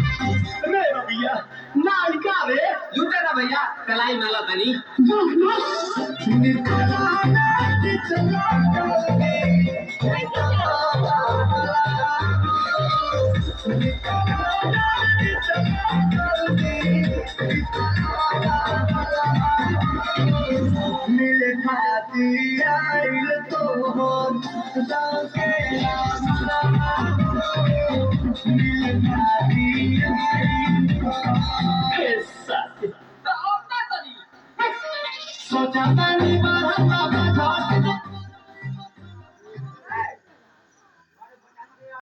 भैया नायिका रे लूटा ना भैया कलाई माला तनी मिले खाती आइल तो हो के मिले खाती आइल सोचा तनी